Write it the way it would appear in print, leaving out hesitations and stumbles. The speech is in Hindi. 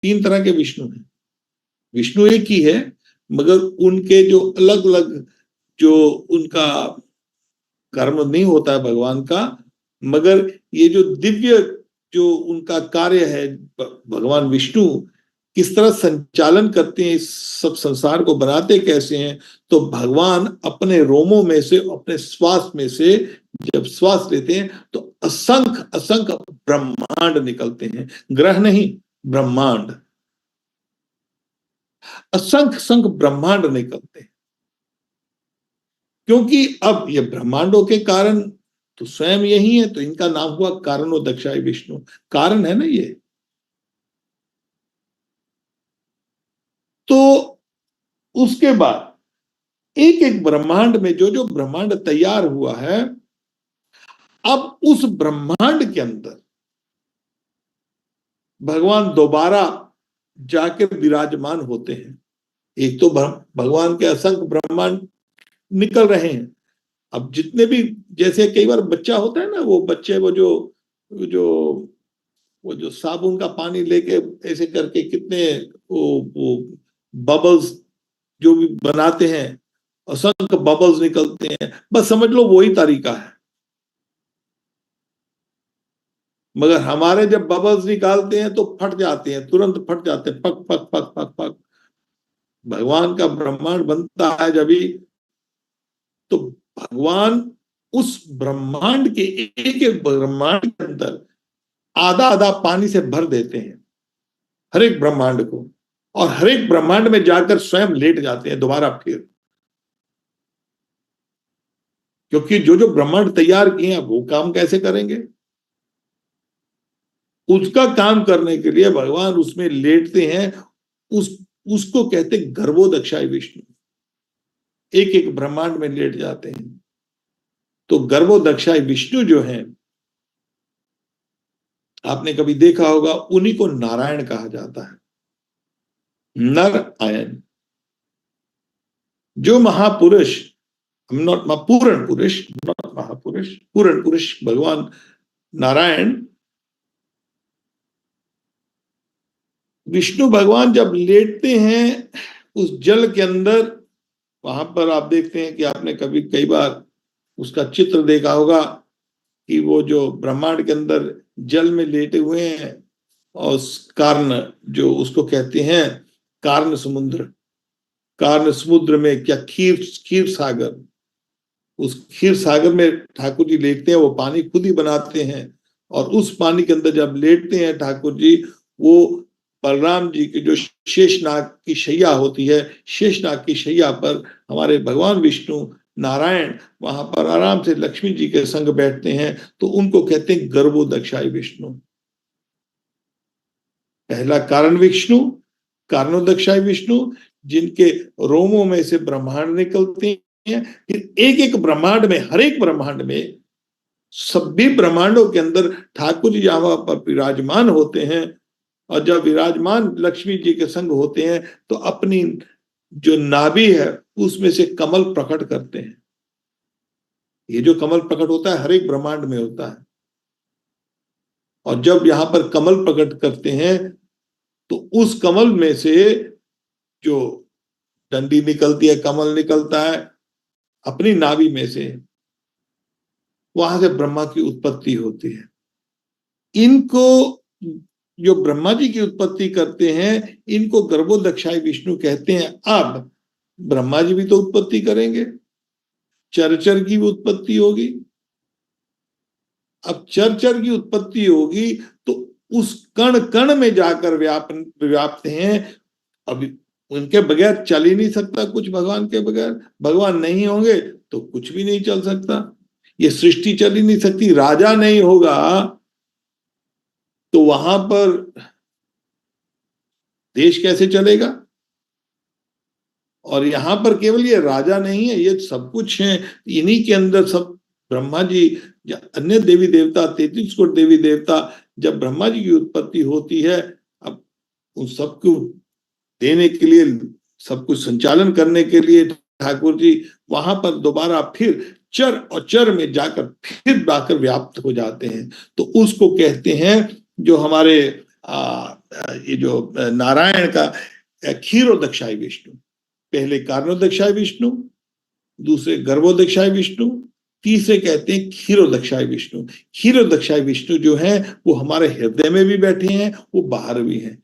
तीन तरह के विष्णु हैं। विष्णु एक ही है, मगर उनके जो अलग अलग जो उनका कर्म नहीं होता है भगवान का, मगर ये जो दिव्य जो उनका कार्य है, भगवान विष्णु किस तरह संचालन करते हैं, इस सब संसार को बनाते कैसे हैं। तो भगवान अपने रोमों में से, अपने श्वास में से जब श्वास लेते हैं तो असंख्य असंख्य ब्रह्मांड निकलते हैं। ग्रह नहीं, ब्रह्मांड, असंख्य असंख्य ब्रह्मांड निकलते हैं। क्योंकि अब ये ब्रह्मांडों के कारण तो स्वयं यही है, तो इनका नाम हुआ कारणोदक्षाय विष्णु। कारण है ना ये। तो उसके बाद एक एक ब्रह्मांड में जो जो ब्रह्मांड तैयार हुआ है, अब उस ब्रह्मांड के अंदर भगवान दोबारा जाकर विराजमान होते हैं। एक तो भगवान के असंख्य ब्रह्मांड निकल रहे हैं। अब जितने भी, जैसे कई बार बच्चा होता है ना, वो बच्चे जो वो जो साबुन का पानी लेके ऐसे करके कितने वो बबल्स जो भी बनाते हैं, असंख्य बबल्स निकलते हैं, बस समझ लो वही तरीका है। मगर हमारे जब बबल्स निकालते हैं तो फट जाते हैं, तुरंत फट जाते हैं, पक पक पक पक पक। भगवान का ब्रह्मांड बनता है जब भी, तो भगवान उस ब्रह्मांड के एक एक ब्रह्मांड के अंदर आधा आधा पानी से भर देते हैं, हर एक ब्रह्मांड को, और हर एक ब्रह्मांड में जाकर स्वयं लेट जाते हैं दोबारा फिर। क्योंकि जो जो ब्रह्मांड तैयार किए हैं वो काम कैसे करेंगे, उसका काम करने के लिए भगवान उसमें लेटते हैं। उसको कहते गर्भोदक्षाय विष्णु, एक एक ब्रह्मांड में लेट जाते हैं। तो गर्भोदक्षाय विष्णु जो है, आपने कभी देखा होगा, उन्हीं को नारायण कहा जाता है, नर आयन। जो महापुरुष, नॉट पूर्ण पुरुष, नॉट महापुरुष, पूर्ण पुरुष भगवान नारायण, विष्णु भगवान जब लेटते हैं उस जल के अंदर, वहां पर आप देखते हैं कि आपने कभी कई बार उसका चित्र देखा होगा कि वो जो ब्रह्मांड के अंदर जल में लेटे हुए हैं, और कारण जो उसको कहते हैं कारण समुद्र, कारण समुद्र में क्या खीर खीर सागर, उस खीर सागर में ठाकुर जी लेटते हैं, वो पानी खुद ही बनाते हैं। और उस पानी के अंदर जब लेटते हैं ठाकुर जी, वो बलराम जी की जो शेषनाग की शैया होती है, शेषनाग की शैया पर हमारे भगवान विष्णु नारायण वहां पर आराम से लक्ष्मी जी के संग बैठते हैं। तो उनको कहते हैं गर्भोदक्षाय विष्णु। पहला कारण विष्णु, कारणोदक्षाय विष्णु, जिनके रोमों में से ब्रह्मांड निकलते हैं। फिर एक एक ब्रह्मांड में, हर एक ब्रह्मांड में, सभी ब्रह्मांडों के अंदर ठाकुर जी जहां पर विराजमान होते हैं, और जब विराजमान लक्ष्मी जी के संग होते हैं तो अपनी जो नाभि है उसमें से कमल प्रकट करते हैं। ये जो कमल प्रकट होता है हर एक ब्रह्मांड में होता है। और जब यहां पर कमल प्रकट करते हैं तो उस कमल में से जो डंडी निकलती है, कमल निकलता है अपनी नाभि में से, वहां से ब्रह्मा की उत्पत्ति होती है। इनको जो ब्रह्मा जी की उत्पत्ति करते हैं, इनको गर्भोदक्षाय विष्णु कहते हैं। अब ब्रह्मा जी भी तो उत्पत्ति करेंगे, चरचर की भी उत्पत्ति होगी। अब चरचर की उत्पत्ति होगी तो उस कण कण में जाकर व्याप्त हैं। अब उनके बगैर चल ही नहीं सकता कुछ, भगवान के बगैर। भगवान नहीं होंगे तो कुछ भी नहीं चल सकता, ये सृष्टि चल ही नहीं सकती। राजा नहीं होगा तो वहां पर देश कैसे चलेगा। और यहां पर केवल ये राजा नहीं है, ये सब कुछ है। इन्हीं के अंदर सब ब्रह्मा जी या अन्य देवी देवता, 33 करोड़ देवी देवता, जब ब्रह्मा जी की उत्पत्ति होती है, अब उन सबको देने के लिए, सब कुछ संचालन करने के लिए ठाकुर जी वहां पर दोबारा फिर चर और चर में जाकर फिर जाकर व्याप्त हो जाते हैं। तो उसको कहते हैं, जो हमारे ये जो नारायण का क्षीरोदक्षाय विष्णु, पहले कारणोदक्षाय विष्णु, दूसरे गर्भोदक्षाय विष्णु, तीसरे कहते हैं क्षीरोदक्षाय विष्णु। क्षीरोदक्षाय विष्णु जो है वो हमारे हृदय में भी बैठे हैं, वो बाहर भी हैं।